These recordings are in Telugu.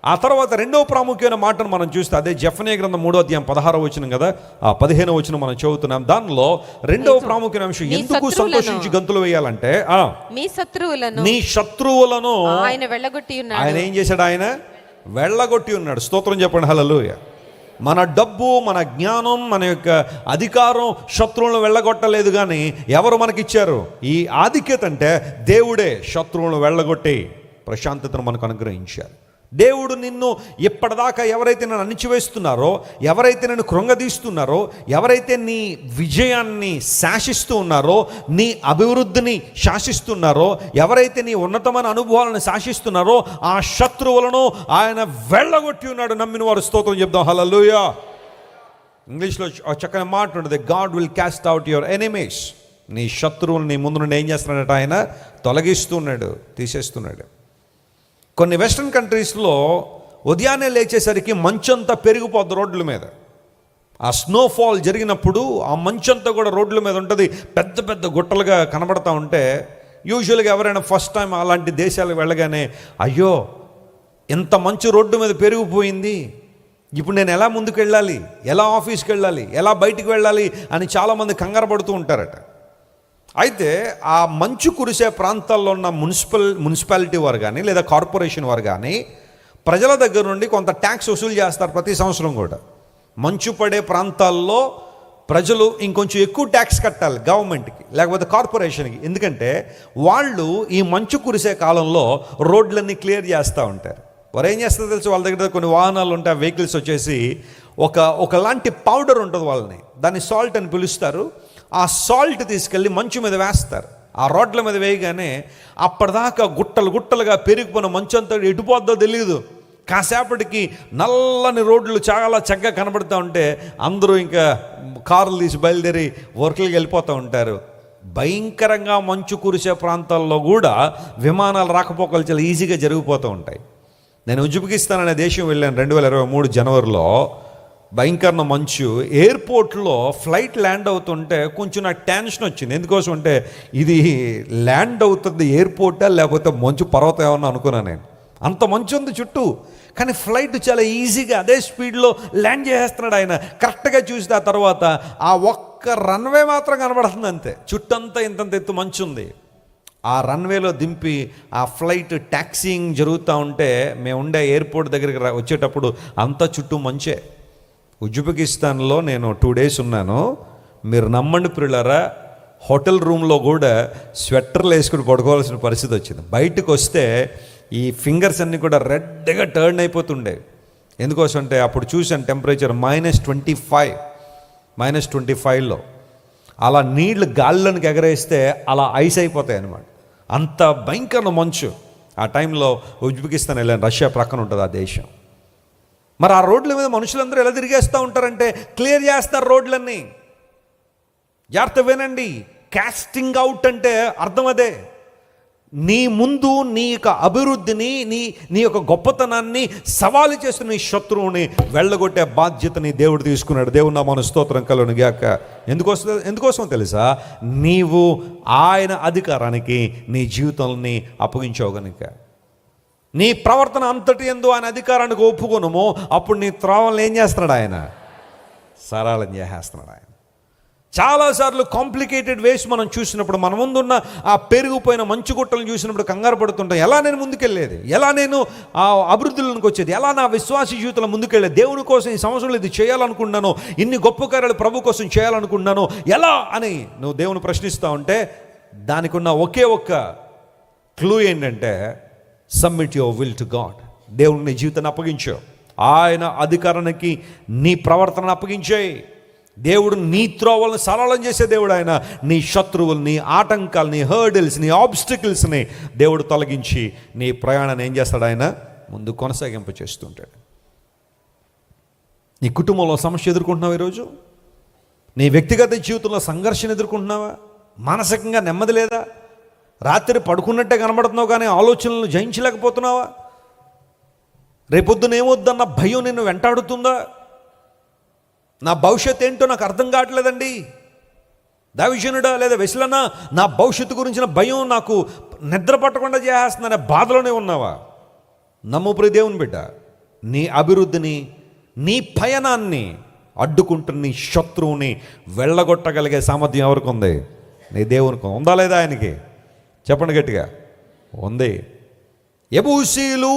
ఆ తర్వాత రెండవ ప్రాముఖ్యమైన మాటను మనం చూస్తే అదే జెఫన్యా గ్రంథం 3వ అధ్యాయం 16వ వచనం కదా, ఆ 15వ వచనం మనం చదువుతున్నాం. దానిలో రెండవ ప్రాముఖ్యమైన అంశం, ఎందుకు సంతోషించి గంతులు వేయాలంటే నీ శత్రువులను ఆయన వెళ్ళగొట్టి ఉన్నాడు. ఆయన ఏం చేశాడు? ఆయన వెళ్ళగొట్టి ఉన్నాడు. స్తోత్రం చెప్పండి, హల్లెలూయా. మన డబ్బు, మన జ్ఞానం, మన యొక్క అధికారం శత్రువులను వెళ్ళగొట్టలేదు. కానీ ఎవరు మనకిచ్చారు ఈ ఆధిక్యత అంటే దేవుడే శత్రువులను వెళ్ళగొట్టి ప్రశాంతతను మనకు అనుగ్రహించారు. దేవుడు నిన్ను ఇప్పటిదాకా ఎవరైతే నన్ను అణిచివేస్తున్నారో, ఎవరైతే నన్ను కృంగదీస్తున్నారో, ఎవరైతే నీ విజయాన్ని శాసిస్తూ ఉన్నారో, నీ అభివృద్ధిని శాసిస్తున్నారో, ఎవరైతే నీ ఉన్నతమైన అనుభవాలను శాసిస్తున్నారో, ఆ శత్రువులను ఆయన వెళ్ళగొట్టి ఉన్నాడు. నమ్మిన వారు స్తోత్రం చెప్దాం, హల్లెలూయా. ఇంగ్లీష్లో చక్కని మాట ఉంటుంది, God will caste out your enemies. నీ శత్రువులు నీ ముందు నుండి ఏం చేస్తున్నాడట? ఆయన తొలగిస్తున్నాడు, తీసేస్తున్నాడు. కొన్ని వెస్ట్రన్ కంట్రీస్లో ఉదయాన్నే లేచేసరికి మంచంతా పెరిగిపోద్ది రోడ్ల మీద. ఆ స్నోఫాల్ జరిగినప్పుడు ఆ మంచంతా కూడా రోడ్ల మీద ఉంటుంది, పెద్ద పెద్ద గుట్టలుగా కనబడతా ఉంటే యూజువల్గా ఎవరైనా ఫస్ట్ టైం అలాంటి దేశాలకు వెళ్ళగానే, అయ్యో ఎంత మంచు రోడ్డు మీద పెరిగిపోయింది, ఇప్పుడు నేను ఎలా ముందుకు వెళ్ళాలి, ఎలా ఆఫీస్కి వెళ్ళాలి, ఎలా బయటికి వెళ్ళాలి అని చాలామంది కంగారు పడుతూ ఉంటారట. అయితే ఆ మంచు కురిసే ప్రాంతాల్లో ఉన్న మున్సిపాలిటీ వారు కానీ లేదా కార్పొరేషన్ వారు కానీ ప్రజల దగ్గర నుండి కొంత ట్యాక్స్ వసూలు చేస్తారు ప్రతి సంవత్సరం కూడా. మంచు పడే ప్రాంతాల్లో ప్రజలు ఇంకొంచెం ఎక్కువ ట్యాక్స్ కట్టాలి గవర్నమెంట్కి లేకపోతే కార్పొరేషన్కి. ఎందుకంటే వాళ్ళు ఈ మంచు కురిసే కాలంలో రోడ్లన్నీ క్లియర్ చేస్తూ ఉంటారు. వారు ఏం చేస్తారో తెలుసు, వాళ్ళ దగ్గర కొన్ని వాహనాలు ఉంటాయి, వెహికల్స్ వచ్చేసి ఒకలాంటి పౌడర్ ఉంటుంది వాళ్ళని, దాన్ని సాల్ట్ అని పిలుస్తారు. ఆ సాల్ట్ తీసుకెళ్ళి మంచు మీద వేస్తారు. ఆ రోడ్ల మీద వేయగానే అప్పటిదాకా గుట్టలు గుట్టలుగా పెరిగిపోయిన మంచు అంతా ఎటుపోద్దో తెలియదు. కాసేపటికి నల్లని రోడ్లు చాలా చక్కగా కనబడుతూ ఉంటే అందరూ ఇంకా కార్లు తీసి బయలుదేరి వర్కులకి వెళ్ళిపోతూ ఉంటారు. భయంకరంగా మంచు కురిసే ప్రాంతాల్లో కూడా విమానాలు రాకపోకలు చాలా ఈజీగా జరిగిపోతూ ఉంటాయి. నేను ఉజ్బెకిస్తాన్ అనే దేశం వెళ్ళాను 2023 జనవరిలో. భయంకరమైన మంచు, ఎయిర్పోర్ట్లో ఫ్లైట్ ల్యాండ్ అవుతుంటే కొంచెం నాకు టెన్షన్ వచ్చింది. ఎందుకోసం అంటే ఇది ల్యాండ్ అవుతుంది ఎయిర్పోర్టా లేకపోతే మంచు పర్వతం ఏమన్నా అనుకున్నాను నేను. అంత మంచు ఉంది చుట్టూ, కానీ ఫ్లైట్ చాలా ఈజీగా అదే స్పీడ్లో ల్యాండ్ చేసేస్తున్నాడు ఆయన. కరెక్ట్గా చూస్తే ఆ తర్వాత ఆ ఒక్క రన్వే మాత్రం కనబడుతుంది అంతే, చుట్టంతా ఇంతంత ఎత్తు మంచు ఉంది. ఆ రన్వేలో దింపి ఆ ఫ్లైట్ ట్యాక్సీయింగ్ జరుగుతూ ఉంటే మేము ఉండే ఎయిర్పోర్ట్ దగ్గరికి వచ్చేటప్పుడు అంతా చుట్టూ మంచే. ఉజ్బెకిస్తాన్లో నేను 2 days ఉన్నాను. మీరు నమ్మండి ప్రియులారా, హోటల్ రూమ్లో కూడా స్వెటర్లు వేసుకుని పడుకోవాల్సిన పరిస్థితి వచ్చింది. బయటకు వస్తే ఈ ఫింగర్స్ అన్నీ కూడా రెడ్గా టర్న్ అయిపోతుండే. ఎందుకోసం అంటే అప్పుడు చూసాను టెంపరేచర్ -25లో అలా నీళ్లు గాల్లోనికి ఎగరేస్తే అలా ఐస్ అయిపోతాయి అన్నమాట. అంత భయంకర మంచు. ఆ టైంలో ఉజ్బెకిస్తాన్ వెళ్ళాను, రష్యా ప్రక్కన ఉంటుంది ఆ దేశం. మరి ఆ రోడ్ల మీద మనుషులందరూ ఎలా తిరిగేస్తూ ఉంటారంటే క్లియర్ చేస్తారు రోడ్లన్నీ. జాగ్రత్త వినండి, కాస్టింగ్ అవుట్ అంటే అర్థం అదే. నీ ముందు నీ యొక్క అభివృద్ధిని, నీ యొక్క గొప్పతనాన్ని సవాలు చేస్తున్న నీ శత్రువుని వెళ్ళగొట్టే బాధ్యతని దేవుడు తీసుకున్నాడు. దేవుడు నామమున స్తోత్రం కలుగును గాక. ఎందుకోసం తెలుసా? నీవు ఆయన అధికారానికి నీ జీవితాన్ని అప్పగించావు గనుక. నీ ప్రవర్తన అంతటి యందు ఆయన అధికారానికి ఒప్పుకొనుము, అప్పుడు నీ త్రోవలను ఏం చేస్తున్నాడు? ఆయన సరళం చేసేస్తున్నాడు. ఆయన చాలాసార్లు కాంప్లికేటెడ్ వేస్ మనం చూసినప్పుడు, మన ముందున్న ఆ పెరిగిపోయిన మంచు గుట్టలను చూసినప్పుడు కంగారు పడుతుంటాం. ఎలా నేను ముందుకెళ్ళేది, ఎలా నేను ఆ అభివృద్ధిలోకి వచ్చేది, ఎలా నా విశ్వాస జీవితంలో ముందుకెళ్ళేది, దేవుని కోసం ఈ సంవత్సరంలో ఇది చేయాలనుకున్నాను, ఇన్ని గొప్ప కార్యాలు ప్రభు కోసం చేయాలనుకున్నాను, ఎలా అని నువ్వు దేవుని ప్రశ్నిస్తూ ఉంటే దానికి ఉన్న ఒకే ఒక్క క్లూ ఏంటంటే submit your will to God. దేవుని నీ జీవితాన్ని అప్పగించావు, ఆయన అధికారానికి నీ ప్రవర్తనను అప్పగించాయి. దేవుడు నీ త్రోవలను సరళం చేసే దేవుడు ఆయన. నీ శత్రువుల్ని, ఆటంకాలని, హర్డిల్స్ని, ఆబ్స్టికల్స్ని దేవుడు తొలగించి నీ ప్రయాణాన్ని ఏం చేస్తాడు? ఆయన ముందు కొనసాగింప చేస్తుంటాడు. నీ కుటుంబంలో సమస్య ఎదుర్కొంటున్నావు ఈరోజు? నీ వ్యక్తిగత జీవితంలో సంఘర్షణ ఎదుర్కొంటున్నావా? మానసికంగా నెమ్మది లేదా? రాత్రి పడుకున్నట్టే కనబడుతున్నావు కానీ ఆలోచనలను జయించలేకపోతున్నావా? రేపొద్దున ఏమొద్దన్న భయం నిన్ను వెంటాడుతుందా? నా భవిష్యత్తు ఏంటో నాకు అర్థం కావట్లేదండి, దైవజనుడా లేదా వెస్లనా, నా భవిష్యత్తు గురించిన భయం నాకు నిద్ర పట్టకుండా చేస్తుందనే బాధలోనే ఉన్నావా? నమ్ము ప్రియ దేవుని బిడ్డ, నీ అభివృద్ధిని, నీ పయనాన్ని అడ్డుకుంటున్న నీ శత్రువుని వెళ్ళగొట్టగలిగే సామర్థ్యం ఎవరికి ఉంది? నీ దేవునికి ఉందా లేదా? ఆయనకి చెప్పండి గట్టిగా. ఉంది. యెబూసీయులు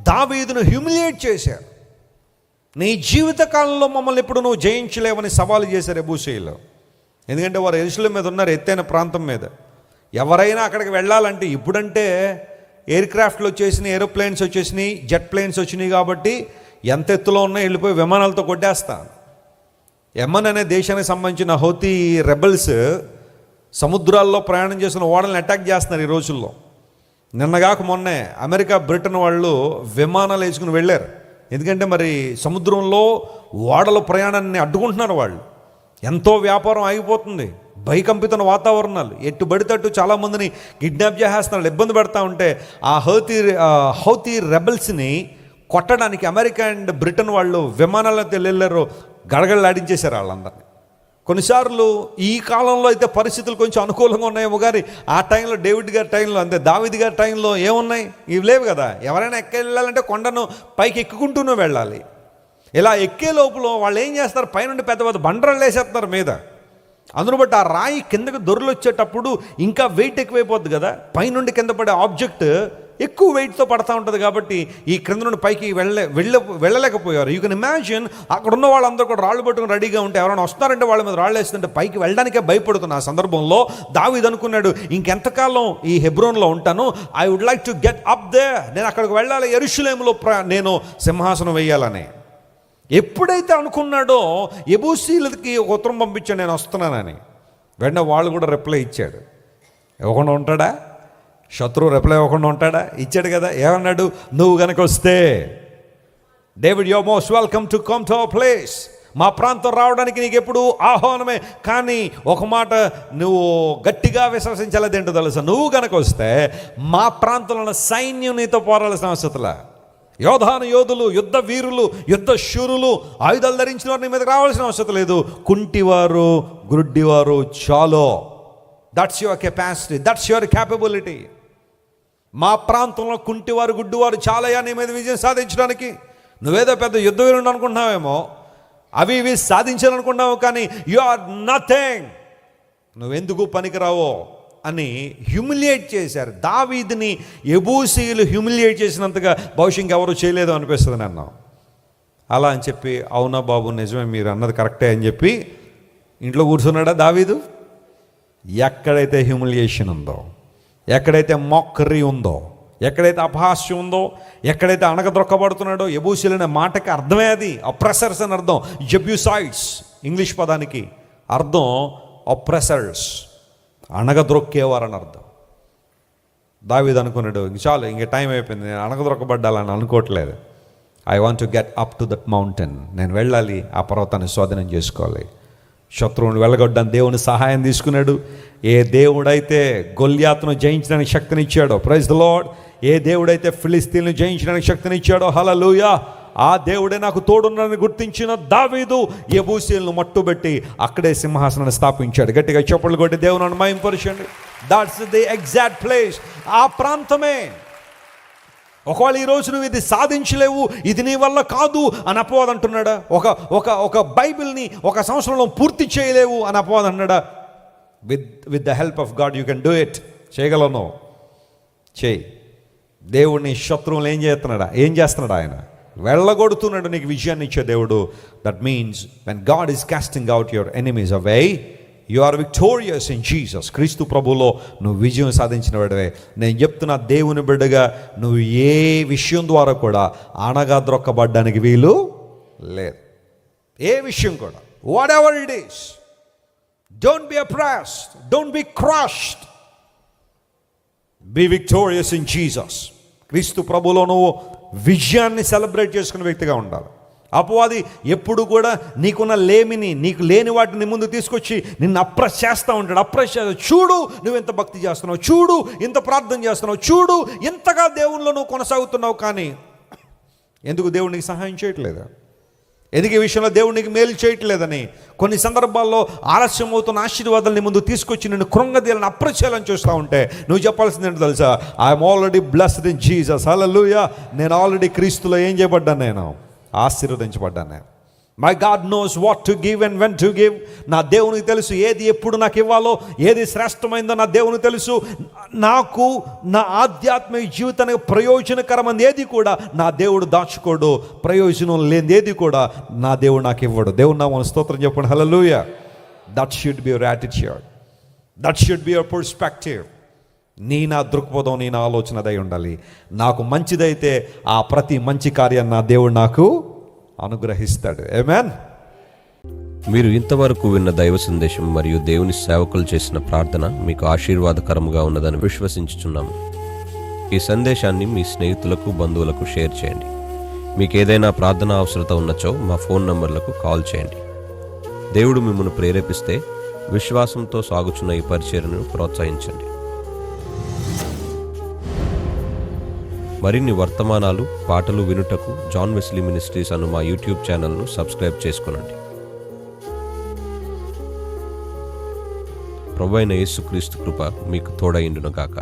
దావీదును హ్యూమిలియేట్ చేశారు. నీ జీవితకాలంలో మమ్మల్ని ఎప్పుడు నువ్వు జయించలేవని సవాలు చేశారు యెబూసీయులు. ఎందుకంటే వారు యెరూషలేము మీద ఉన్నారు, ఎత్తైన ప్రాంతం మీద. ఎవరైనా అక్కడికి వెళ్ళాలంటే, ఇప్పుడంటే ఎయిర్ క్రాఫ్ట్లు వచ్చేసినాయి, ఏరోప్లేన్స్ వచ్చేసినాయి, జెట్ ప్లేన్స్ వచ్చినాయి కాబట్టి ఎంత ఎత్తులో ఉన్నా వెళ్ళిపోయి విమానాలతో కొట్టేస్తాను. యెమెన్ అనే దేశానికి సంబంధించిన హౌతీ రెబల్స్ సముద్రాల్లో ప్రయాణం చేసిన ఓడలను అటాక్ చేస్తున్నారు ఈ రోజుల్లో. నిన్నగాక మొన్నే అమెరికా, బ్రిటన్ వాళ్ళు విమానాలు వేసుకుని వెళ్ళారు. ఎందుకంటే మరి సముద్రంలో ఓడల ప్రయాణాన్ని అడ్డుకుంటున్నారు వాళ్ళు. ఎంతో వ్యాపారం ఆగిపోతుంది, భయకంపితున్న వాతావరణాలు, ఎట్టు పడితట్టు చాలామందిని కిడ్నాప్ చేసేస్తున్నారు, ఇబ్బంది పెడతా ఉంటే ఆ హౌతీ రెబల్స్ని కొట్టడానికి అమెరికా అండ్ బ్రిటన్ వాళ్ళు విమానాలతో వెళ్ళారు, గడగడలాడించేశారు వాళ్ళందరినీ. కొన్నిసార్లు ఈ కాలంలో అయితే పరిస్థితులు కొంచెం అనుకూలంగా ఉన్నాయేమో కానీ ఆ టైంలో, డేవిడ్ గారి టైంలో, అంతే దావీదు గారి టైంలో ఏమున్నాయి? ఇవి లేవు కదా. ఎవరైనా వెళ్ళాలంటే కొండను పైకి ఎక్కుకుంటూనే వెళ్ళాలి. ఇలా ఎక్కే లోపల వాళ్ళు ఏం చేస్తారు? పైనుండి పెద్ద పెద్ద బండరాళ్ళు వేసేస్తున్నారు మీద. అందును బట్టి ఆ రాయి కిందకి దొరలు వచ్చేటప్పుడు ఇంకా వెయిట్ ఎక్కువైపోద్ది కదా. పైనుండి కింద పడే ఆబ్జెక్ట్ ఎక్కువ వెయిట్తో పడతా ఉంటుంది కాబట్టి ఈ క్రింద నుండి పైకి వెళ్ళలేకపోయారు. యూ కెన్ ఇమాజిన్ అక్కడ ఉన్న వాళ్ళందరూ కూడా రాళ్ళు పట్టుకుని రెడీగా ఉంటే ఎవరైనా వస్తారంటే వాళ్ళ మీద రాళ్ళు వేస్తుంటే పైకి వెళ్ళడానికే భయపడుతున్న ఆ సందర్భంలో దావీదు అనుకున్నాడు, ఇంకెంతకాలం ఈ హెబ్రోన్లో ఉంటాను, I would like to get up there, నేను అక్కడికి వెళ్ళాలి, యెరూషలేములో నేను సింహాసనం వేయాలని. ఎప్పుడైతే అనుకున్నాడో యెబూసీయులకి ఒక ఉత్తరం పంపించాడు, నేను వస్తున్నానని. వెంటనే వాళ్ళు కూడా రిప్లై ఇచ్చాడు. ఇవ్వకుండా ఉంటాడా? శత్రువు రిప్లై ఇవ్వకుండా ఉంటాడా? ఇచ్చాడు కదా. ఏమన్నాడు? నువ్వు కనుక వస్తే, David, you are most welcome to come to our place. మా ప్రాంతం రావడానికి నీకు ఎప్పుడు ఆహ్వానమే. కానీ ఒక మాట నువ్వు గట్టిగా విశ్వసించాలేదేంటో తెలుసా? నువ్వు కనుక వస్తే మా ప్రాంతంలో సైన్యం నీతో పోరాడాల్సిన అవసరంలా. యోధులు, యుద్ధ వీరులు, యుద్ధ శూరులు, ఆయుధాలు ధరించిన వారు నీ మీదకి రావాల్సిన అవసరం లేదు. కుంటివారు, గుడ్డివారు చాలు. That's your capacity, that's your capability. మా ప్రాంతంలో కుంటివారు, గుడ్డివారు చాలయ్యా నీ మీద విజయం సాధించడానికి. నువ్వేదో పెద్ద యుద్ధ వీరుడు అనుకుంటున్నావేమో, అవి ఇవి సాధించాలనుకుంటున్నావు, కానీ యు ఆర్ నథింగ్, నువ్వెందుకు పనికిరావో అని హ్యూమిలియేట్ చేశారు. దావీదుని యెబూసీయులు హ్యూమిలియేట్ చేసినంతగా బహుశా ఇంకెవరు చేయలేదు అనిపిస్తుంది నన్ను. అలా అని చెప్పి, అవునా బాబు నిజమే, మీరు అన్నది కరెక్టే అని చెప్పి ఇంట్లో కూర్చున్నాడా దావీదు? ఎక్కడైతే హ్యూమిలియేషన్ ఉందో, ఎక్కడైతే మోక్కరీ ఉందో, ఎక్కడైతే అపహాస్యం ఉందో, ఎక్కడైతే అణగద్రొక్కబడుతున్నాడో, యెబూసీయులు అనే మాటకి అర్థమే అది, అప్రెసర్స్ అని అర్థం. జెబ్యూసైట్స్ ఇంగ్లీష్ పదానికి అర్థం అప్రెసర్స్, అణగద్రొక్కేవారని అర్థం. దావీదు అనుకున్నాడు, ఇంక చాలు, ఇంక టైం అయిపోయింది, నేను అణగద్రొక్కబడ్డాలని అనుకోవట్లేదు. I want to get up to that mountain, నేను వెళ్ళాలి, ఆ పర్వతాన్ని స్వాధీనం చేసుకోవాలి. శత్రువుని వెళ్ళగొట్టడానికి దేవుని సహాయం తీసుకున్నాడు. ఏ దేవుడైతే గొల్యాతును జయించడానికి శక్తినిచ్చాడో, ప్రైజ్ ది లార్డ్, ఏ దేవుడైతే ఫిలిస్తీన్ను జయించడానికి శక్తినిచ్చాడో, హల్లెలూయా, ఆ దేవుడే నాకు తోడున్నాడని గుర్తించిన దావీదు యెబూసీయులను మట్టుబెట్టి అక్కడే సింహాసనాన్ని స్థాపించాడు. గట్టిగా చప్పట్లు కొట్టి దేవుని మహిమపరచండి. దాట్స్ ది ఎగ్జాక్ట్ ప్లేస్, ఆ ప్రాంతమే. ఒకవేళ ఈరోజు నువ్వు ఇది సాధించలేవు, ఇది నీ వల్ల కాదు అని అపవాదం అంటున్నాడా? ఒక బైబిల్ని ఒక సంవత్సరంలో పూర్తి చేయలేవు అని అపవాదం అన్నాడా? With the help of God you can do it. చేయగలను, చేయి. దేవుడిని శత్రువులు ఏం చేస్తున్నాడు? ఆయన వెళ్ళగొడుతున్నాడు, నీకు విజయాన్ని ఇచ్చే దేవుడు. That means when God is casting out your enemies away, you are victorious in Jesus. క్రీస్తు ప్రభువులో నువ్వు విజయం సాధించిన వాడివే. నేను చెప్తున్నా, దేవుని బిడ్డగా నువ్వు ఏ విషయం ద్వారా కూడా అణగద్రొక్కబడ్డానికి వీలు లేదు. ఏ విషయం కూడా, what ever it is, don't be oppressed, don't be crushed, B victorious in Jesus. క్రీస్తు ప్రభువులో నువ్వు విజయాన్ని సెలబ్రేట్ చేసుకునే వ్యక్తిగా ఉండాలి. అపవాది ఎప్పుడు కూడా నీకున్న లేమిని, నీకు లేని వాటిని ముందు తీసుకొచ్చి నిన్ను అప్రెస్ చేస్తూ ఉంటాడు. చూడు నువ్వు ఎంత భక్తి చేస్తున్నావు, చూడు ఎంత ప్రార్థన చేస్తున్నావు, చూడు ఎంతగా దేవునిలో నువ్వు కొనసాగుతున్నావు, కానీ ఎందుకు దేవుడు నీకు సహాయం చేయట్లేదు? ఎందుకు ఈ విషయంలో దేవుడు నీకు మేలు చేయట్లేదని, కొన్ని సందర్భాల్లో ఆలస్యం అవుతున్న ఆశీర్వాదాలని ముందు తీసుకొచ్చి నిన్ను కృంగదీయాలని అప్రచేయాలని చూస్తూ ఉంటే నువ్వు చెప్పాల్సింది ఏంటో తెలుసా? I'm already blessed in Jesus. Hallelujah. నేను ఆల్రెడీ క్రీస్తులో ఏం చేయబడ్డాను? నేను ఆశీర్వదించబడ్డాను. నేను my God knows what to give and when to give. నా దేవునికి తెలుసు ఏది ఎప్పుడు నాకు ఇవ్వాలో, ఏది శ్రేష్టమైందో నా దేవునికి తెలుసు. నాకు నా ఆధ్యాత్మిక జీవితానికి ప్రయోజనకరమైనది ఏది కూడా నా దేవుడు దాచుకోడు, ప్రయోజనం లేనిది ఏది కూడా నా దేవుడు నాకు ఇవ్వడు. దేవుడు నా మన స్తోత్రం చెప్పండి. Hallelujah. That should be your attitude, that should be your perspective. నా దృక్పథం, నా ఆలోచన అదై ఉండాలి. నాకు మంచిదైతే ఆ ప్రతి మంచి కార్యాన్ని నా దేవుడు నాకు అనుగ్రహిస్తాడు. ఆమేన్. మీరు ఇంతవరకు విన్న దైవ సందేశం మరియు దేవుని సేవకులు చేసిన ప్రార్థన మీకు ఆశీర్వాదకరముగా ఉన్నదని విశ్వసించుచున్నాము. ఈ సందేశాన్ని మీ స్నేహితులకు, బంధువులకు షేర్ చేయండి. మీకు ఏదైనా ప్రార్థన అవసరత ఉన్నచో మా ఫోన్ నంబర్లకు కాల్ చేయండి. దేవుడు మిమ్మల్ని ప్రేరేపిస్తే విశ్వాసంతో సాగుచున్న ఈ పరిచర్యను ప్రోత్సహించండి. మరిన్ని వర్తమానాలు, పాటలు వినుటకు జాన్ వెస్లీ మినిస్ట్రీస్ అను మా యూట్యూబ్ ఛానల్ను సబ్స్క్రైబ్ చేసుకొనండి. ప్రభువైన యేసుక్రీస్తు కృప మీకు తోడైండును గాక.